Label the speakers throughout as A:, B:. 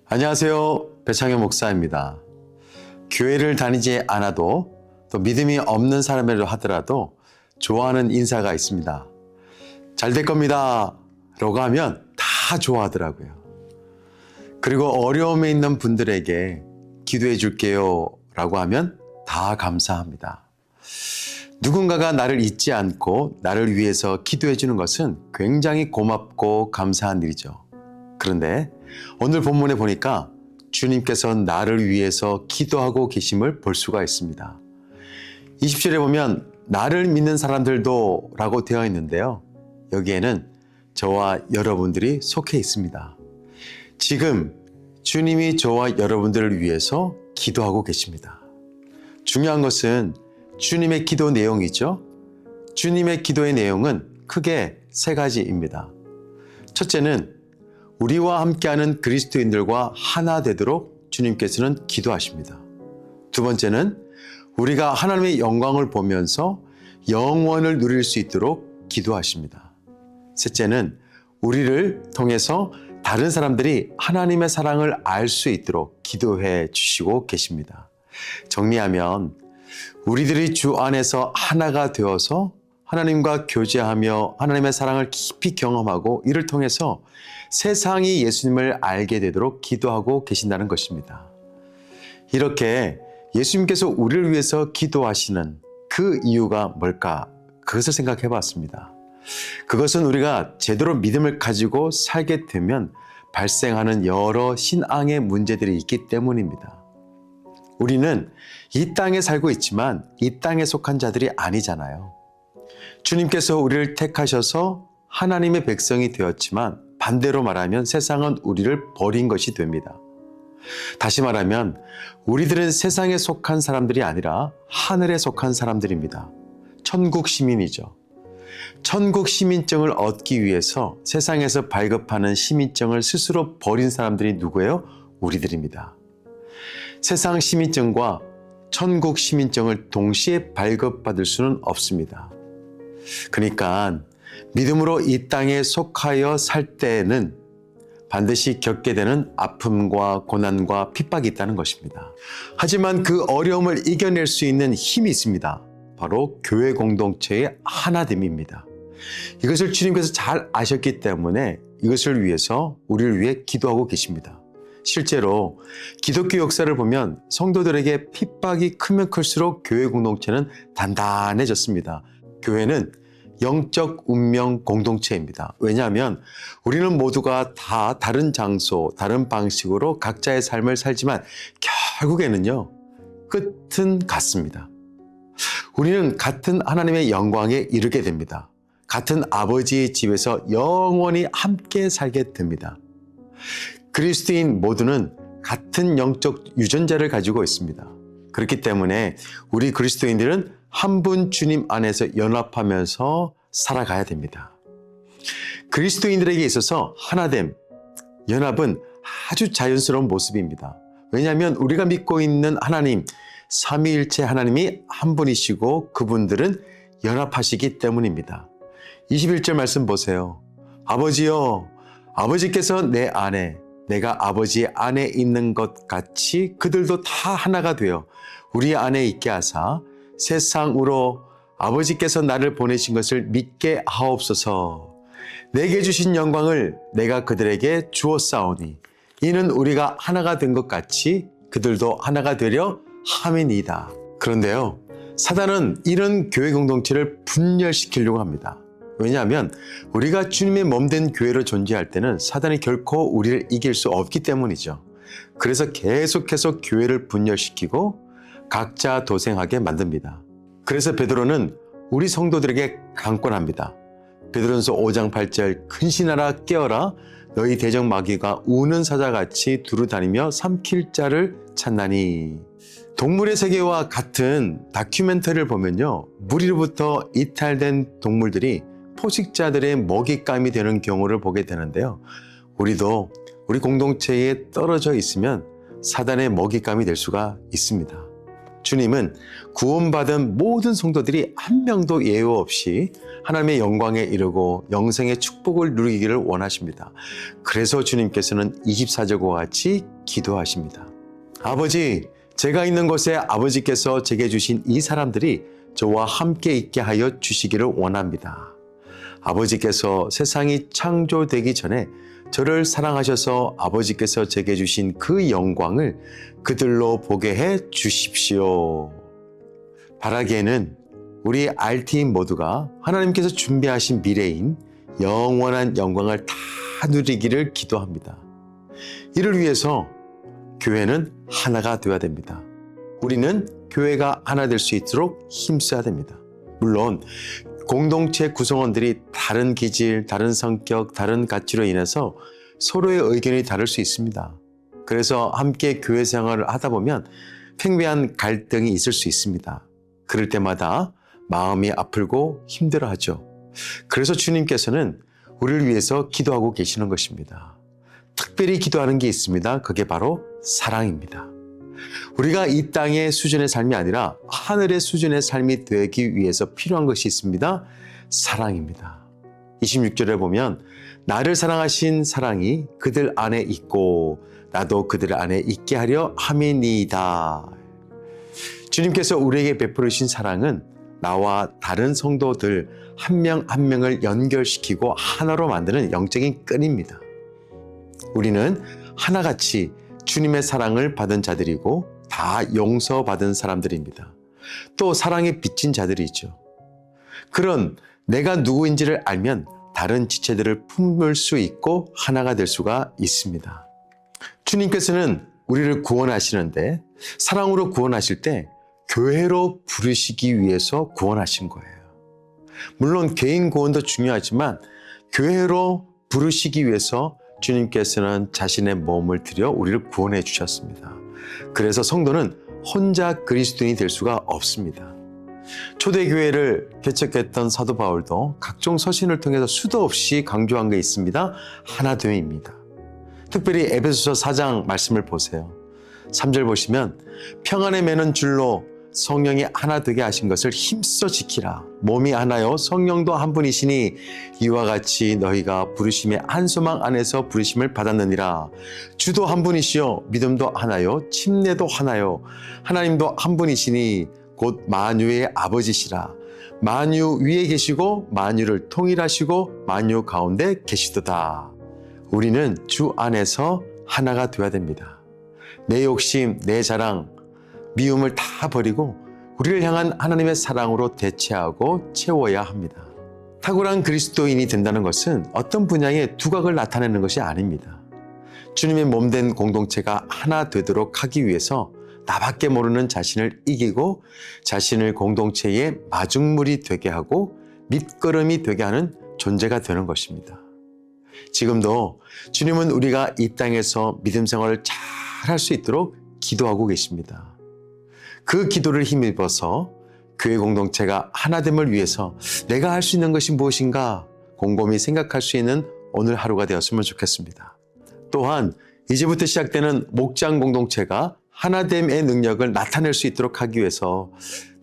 A: 안녕하세요. 배창현 목사입니다. 교회를 다니지 않아도 또 믿음이 없는 사람이라도 하더라도 좋아하는 인사가 있습니다. 잘 될 겁니다 라고 하면 다 좋아하더라고요. 그리고 어려움에 있는 분들에게 기도해 줄게요 라고 하면 다 감사합니다. 누군가가 나를 잊지 않고 나를 위해서 기도해 주는 것은 굉장히 고맙고 감사한 일이죠. 그런데 오늘 본문에 보니까 주님께서 나를 위해서 기도하고 계심을 볼 수가 있습니다. 20절에 보면 나를 믿는 사람들도 라고 되어 있는데요. 여기에는 저와 여러분들이 속해 있습니다. 지금 주님이 저와 여러분들을 위해서 기도하고 계십니다. 중요한 것은 주님의 기도 내용이죠. 주님의 기도의 내용은 크게 세 가지입니다. 첫째는 우리와 함께하는 그리스도인들과 하나 되도록 주님께서는 기도하십니다. 두 번째는 우리가 하나님의 영광을 보면서 영원을 누릴 수 있도록 기도하십니다. 셋째는 우리를 통해서 다른 사람들이 하나님의 사랑을 알 수 있도록 기도해 주시고 계십니다. 정리하면 우리들이 주 안에서 하나가 되어서 하나님과 교제하며 하나님의 사랑을 깊이 경험하고 이를 통해서 세상이 예수님을 알게 되도록 기도하고 계신다는 것입니다. 이렇게 예수님께서 우리를 위해서 기도하시는 그 이유가 뭘까? 그것을 생각해 봤습니다. 그것은 우리가 제대로 믿음을 가지고 살게 되면 발생하는 여러 신앙의 문제들이 있기 때문입니다. 우리는 이 땅에 살고 있지만 이 땅에 속한 자들이 아니잖아요. 주님께서 우리를 택하셔서 하나님의 백성이 되었지만 반대로 말하면 세상은 우리를 버린 것이 됩니다. 다시 말하면 우리들은 세상에 속한 사람들이 아니라 하늘에 속한 사람들입니다. 천국 시민이죠. 천국 시민증을 얻기 위해서 세상에서 발급하는 시민증을 스스로 버린 사람들이 누구예요? 우리들입니다. 세상 시민증과 천국 시민증을 동시에 발급받을 수는 없습니다. 그러니까 믿음으로 이 땅에 속하여 살 때에는 반드시 겪게 되는 아픔과 고난과 핍박이 있다는 것입니다. 하지만 그 어려움을 이겨낼 수 있는 힘이 있습니다. 바로 교회 공동체의 하나됨입니다. 이것을 주님께서 잘 아셨기 때문에 이것을 위해서 우리를 위해 기도하고 계십니다. 실제로 기독교 역사를 보면 성도들에게 핍박이 크면 클수록 교회 공동체는 단단해졌습니다. 교회는 영적 운명 공동체입니다. 왜냐하면 우리는 모두가 다 다른 장소, 다른 방식으로 각자의 삶을 살지만 결국에는요, 끝은 같습니다. 우리는 같은 하나님의 영광에 이르게 됩니다. 같은 아버지의 집에서 영원히 함께 살게 됩니다. 그리스도인 모두는 같은 영적 유전자를 가지고 있습니다. 그렇기 때문에 우리 그리스도인들은 한 분 주님 안에서 연합하면서 살아가야 됩니다. 그리스도인들에게 있어서 하나됨, 연합은 아주 자연스러운 모습입니다. 왜냐하면 우리가 믿고 있는 하나님, 삼위일체 하나님이 한 분이시고 그분들은 연합하시기 때문입니다. 21절 말씀 보세요. 아버지여, 아버지께서 내 안에, 내가 아버지 안에 있는 것 같이 그들도 다 하나가 되어 우리 안에 있게 하사 세상으로 아버지께서 나를 보내신 것을 믿게 하옵소서. 내게 주신 영광을 내가 그들에게 주었사오니 이는 우리가 하나가 된 것 같이 그들도 하나가 되려 함이니이다. 그런데요, 사단은 이런 교회 공동체를 분열시키려고 합니다. 왜냐하면 우리가 주님의 몸된 교회로 존재할 때는 사단이 결코 우리를 이길 수 없기 때문이죠. 그래서 계속해서 교회를 분열시키고 각자 도생하게 만듭니다. 그래서 베드로는 우리 성도들에게 강권합니다. 베드로전서 5장 8절 근신하라 깨어라 너희 대적 마귀가 우는 사자같이 두루다니며 삼킬 자를 찾나니. 동물의 세계와 같은 다큐멘터리를 보면요, 무리로부터 이탈된 동물들이 포식자들의 먹잇감이 되는 경우를 보게 되는데요, 우리도 우리 공동체에 떨어져 있으면 사단의 먹잇감이 될 수가 있습니다. 주님은 구원받은 모든 성도들이 한 명도 예외 없이 하나님의 영광에 이르고 영생의 축복을 누리기를 원하십니다. 그래서 주님께서는 24절과 같이 기도하십니다. 아버지, 제가 있는 곳에 아버지께서 제게 주신 이 사람들이 저와 함께 있게 하여 주시기를 원합니다. 아버지께서 세상이 창조되기 전에 저를 사랑하셔서 아버지께서 제게 주신 그 영광을 그들로 보게 해 주십시오. 바라기에는 우리 RT인 모두가 하나님께서 준비하신 미래인 영원한 영광을 다 누리기를 기도합니다. 이를 위해서 교회는 하나가 되어야 됩니다. 우리는 교회가 하나 될 수 있도록 힘써야 됩니다. 물론 공동체 구성원들이 다른 기질, 다른 성격, 다른 가치로 인해서 서로의 의견이 다를 수 있습니다. 그래서 함께 교회 생활을 하다 보면 팽배한 갈등이 있을 수 있습니다. 그럴 때마다 마음이 아프고 힘들어하죠. 그래서 주님께서는 우리를 위해서 기도하고 계시는 것입니다. 특별히 기도하는 게 있습니다. 그게 바로 사랑입니다. 우리가 이 땅의 수준의 삶이 아니라 하늘의 수준의 삶이 되기 위해서 필요한 것이 있습니다. 사랑입니다. 26절에 보면 나를 사랑하신 사랑이 그들 안에 있고 나도 그들 안에 있게 하려 함이니이다. 주님께서 우리에게 베풀으신 사랑은 나와 다른 성도들 한 명 한 명을 연결시키고 하나로 만드는 영적인 끈입니다. 우리는 하나같이 주님의 사랑을 받은 자들이고 다 용서받은 사람들입니다. 또 사랑에 빚진 자들이죠. 그런 내가 누구인지를 알면 다른 지체들을 품을 수 있고 하나가 될 수가 있습니다. 주님께서는 우리를 구원하시는데 사랑으로 구원하실 때 교회로 부르시기 위해서 구원하신 거예요. 물론 개인 구원도 중요하지만 교회로 부르시기 위해서 주님께서는 자신의 몸을 들여 우리를 구원해 주셨습니다. 그래서 성도는 혼자 그리스도인이 될 수가 없습니다. 초대교회를 개척했던 사도 바울도 각종 서신을 통해서 수도 없이 강조한 게 있습니다. 하나됨입니다. 특별히 에베소서 4장 말씀을 보세요. 3절 보시면 평안에 매는 줄로 성령이 하나 되게 하신 것을 힘써 지키라. 몸이 하나요 성령도 한 분이시니 이와 같이 너희가 부르심의 한 소망 안에서 부르심을 받았느니라. 주도 한 분이시요 믿음도 하나요 침례도 하나요 하나님도 한 분이시니 곧 만유의 아버지시라. 만유 위에 계시고 만유를 통일하시고 만유 가운데 계시도다. 우리는 주 안에서 하나가 되어야 됩니다. 내 욕심, 내 자랑, 미움을 다 버리고 우리를 향한 하나님의 사랑으로 대체하고 채워야 합니다. 탁월한 그리스도인이 된다는 것은 어떤 분야의 두각을 나타내는 것이 아닙니다. 주님의 몸된 공동체가 하나 되도록 하기 위해서 나밖에 모르는 자신을 이기고 자신을 공동체의 마중물이 되게 하고 밑거름이 되게 하는 존재가 되는 것입니다. 지금도 주님은 우리가 이 땅에서 믿음 생활을 잘 할 수 있도록 기도하고 계십니다. 그 기도를 힘입어서 교회 공동체가 하나됨을 위해서 내가 할 수 있는 것이 무엇인가 곰곰이 생각할 수 있는 오늘 하루가 되었으면 좋겠습니다. 또한 이제부터 시작되는 목장 공동체가 하나됨의 능력을 나타낼 수 있도록 하기 위해서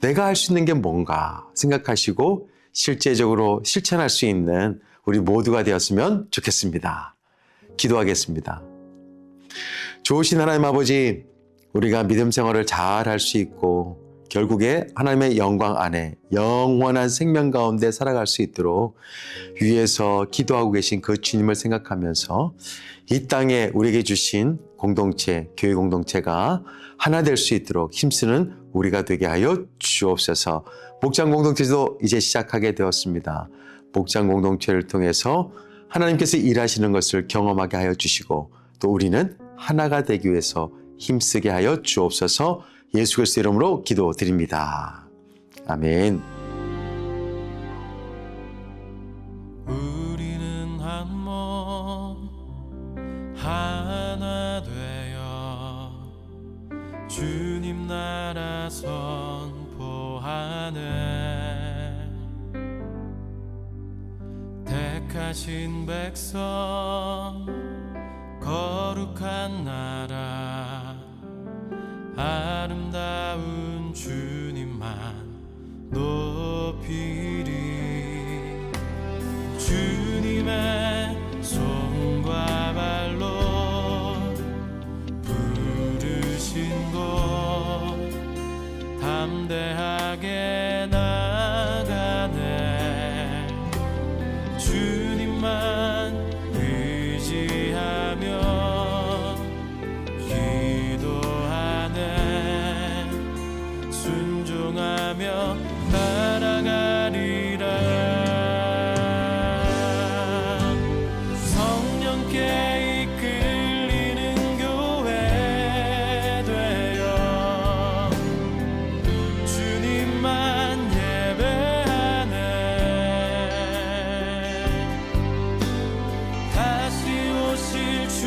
A: 내가 할 수 있는 게 뭔가 생각하시고 실제적으로 실천할 수 있는 우리 모두가 되었으면 좋겠습니다. 기도하겠습니다. 좋으신 하나님 아버지, 우리가 믿음 생활을 잘 할 수 있고 결국에 하나님의 영광 안에 영원한 생명 가운데 살아갈 수 있도록 위에서 기도하고 계신 그 주님을 생각하면서 이 땅에 우리에게 주신 공동체, 교회 공동체가 하나 될 수 있도록 힘쓰는 우리가 되게 하여 주옵소서. 목장 공동체도 이제 시작하게 되었습니다. 목장 공동체를 통해서 하나님께서 일하시는 것을 경험하게 하여 주시고 또 우리는 하나가 되기 위해서 힘쓰게 하여 주옵소서. 예수 그리스도 이름으로 기도드립니다. 아멘.
B: 우리는 한 몸 하나 되어 주님 나라 선포하네. 택하신 백성 거룩한 나라 아름다운 주님만 높이리. 주님의 손과 발로 부르신 곳 담대하게 나가네. 주님만 의지하며 기도하네. 순종하며 따라가리라. 성령께 이끌리는 교회 되어 주님만 예배하네. 다시 오실 주